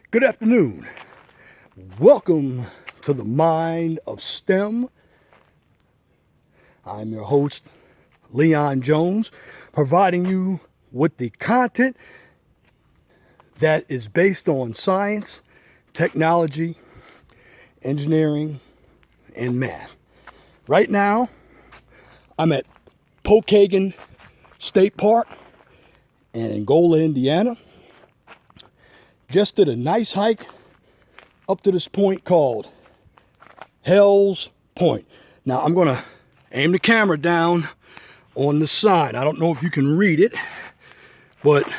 Good afternoon. Welcome to the Mind of STEM. I'm your host, Leon Jones, providing you with the content that is based on science, technology, engineering, and math. Right now, I'm at Pokagon State Park in Angola, Indiana. Just did a nice hike up to this point called Hell's Point. Now I'm going to aim the camera down on the sign. I don't know if you can read it, but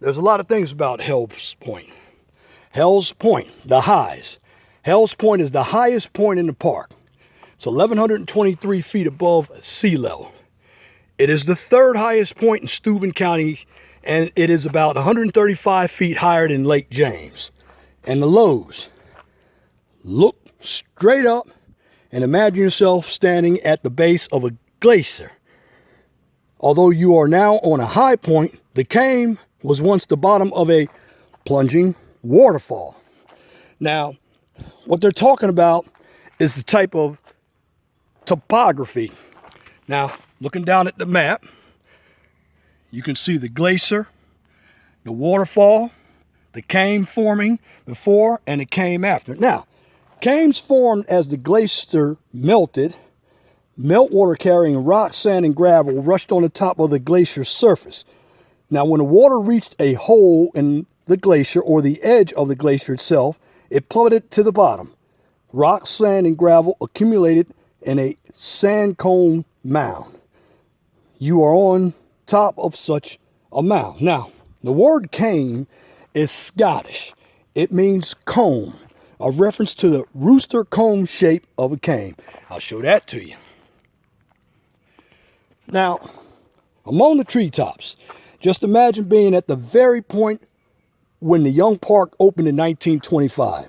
there's a lot of things about Hell's Point. Hell's Point, the highs. Hell's Point is the highest point in the park. It's 1,123 feet above sea level. It is the third highest point in Steuben County, and it is about 135 feet higher than Lake James. And the lows, look straight up and imagine yourself standing at the base of a glacier. Although you are now on a high point, the cane was once the bottom of a plunging waterfall. Now, what they're talking about is the type of topography. Now, looking down at the map, you can see the glacier, the waterfall, the cane forming before, and the cane after. Now, canes formed as the glacier melted. Meltwater carrying rock, sand, and gravel rushed on the top of the glacier's surface. Now, when the water reached a hole in the glacier or the edge of the glacier itself, it plummeted to the bottom. Rock, sand, and gravel accumulated in a sand cone mound. You are on top of such a mound. Now, the word cane is Scottish. It means cone, a reference to the rooster comb shape of a cane. I'll show that to you. Now, among the treetops, just imagine being at the very point when the young park opened in 1925.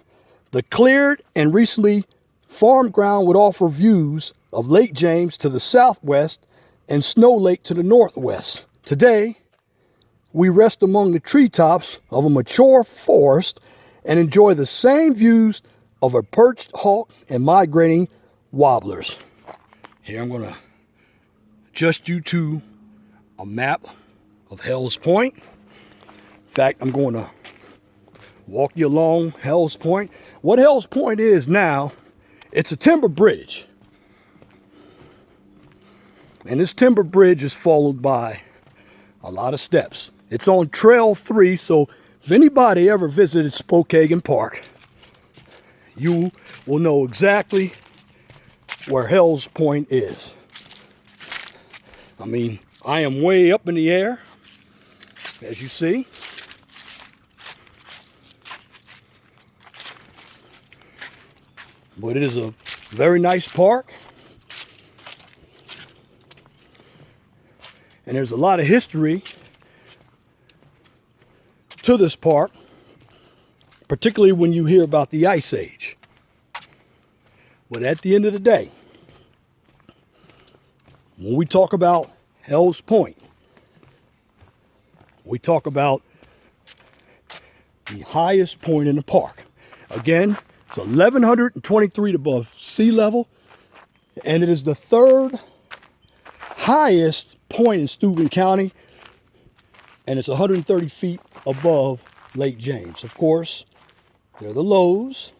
The cleared and recently farmed ground would offer views of Lake James to the southwest and Snow Lake to the northwest. Today, we rest among the treetops of a mature forest and enjoy the same views of a perched hawk and migrating warblers. Here I'm going to adjust you to a map of Hell's Point. In fact, I'm going to walk you along Hell's Point. What Hell's Point is now, it's a timber bridge. And this timber bridge is followed by a lot of steps. It's on Trail 3, so if anybody ever visited Pokagon Park, you will know exactly where Hell's Point is. I mean, I am way up in the air, as you see. But it is a very nice park. And there's a lot of history to this park, particularly when you hear about the Ice Age. But at the end of the day, when we talk about Hell's Point, we talk about the highest point in the park. Again, it's 1,123 above sea level, and it is the third highest point in Steuben County, and it's 130 feet above Lake James. Of course, there are the lows.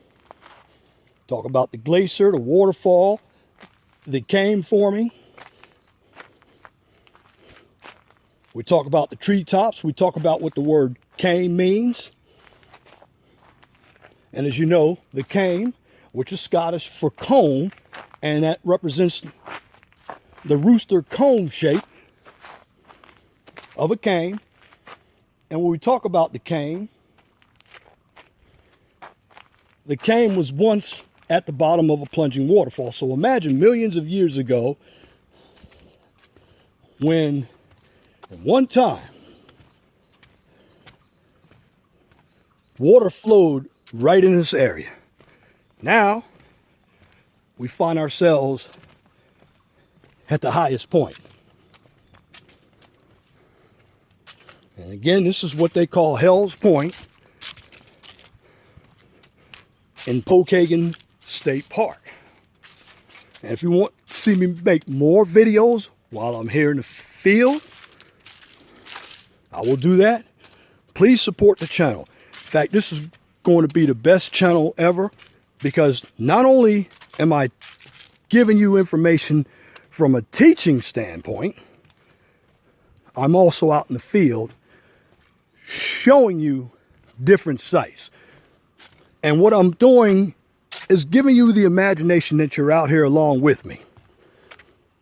Talk about the glacier, the waterfall, the cane forming. We talk about the treetops. We talk about what the word cane means. And as you know, the cane, which is Scottish for cone, and that represents the rooster comb shape of a cane. And when we talk about the cane was once at the bottom of a plunging waterfall. So imagine millions of years ago when at one time water flowed right in this area. Now we find ourselves at the highest point. And again, this is what they call Hell's Point. in Pokagon State Park. And if you want to see me make more videos while I'm here in the field, I will do that. Please support the channel. In fact, this is going to be the best channel ever, because not only am I giving you information from a teaching standpoint, I'm also out in the field showing you different sites. And what I'm doing is giving you the imagination that you're out here along with me.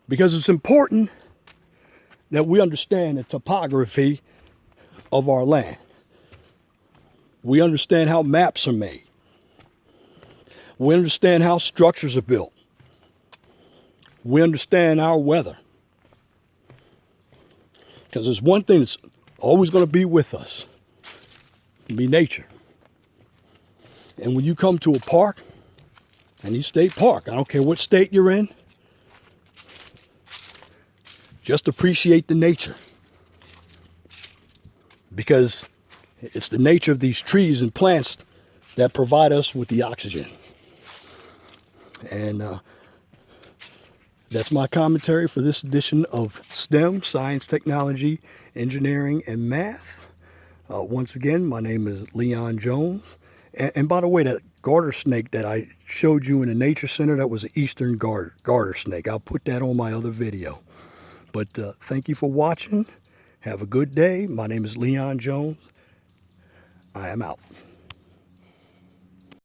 Because it's important that we understand the topography of our land. We understand how maps are made. We understand how structures are built. We understand our weather. Because there's one thing that's always going to be with us. It'll be nature. And when you come to a park, any state park, I don't care what state you're in, just appreciate the nature. Because it's the nature of these trees and plants that provide us with the oxygen. And that's my commentary for this edition of STEM, Science, Technology, Engineering, and Math. Once again, my name is Leon Jones. And by the way, that garter snake that I showed you in the Nature Center, that was an eastern garter snake. I'll put that on my other video. But thank you for watching. Have a good day. My name is Leon Jones. I am out.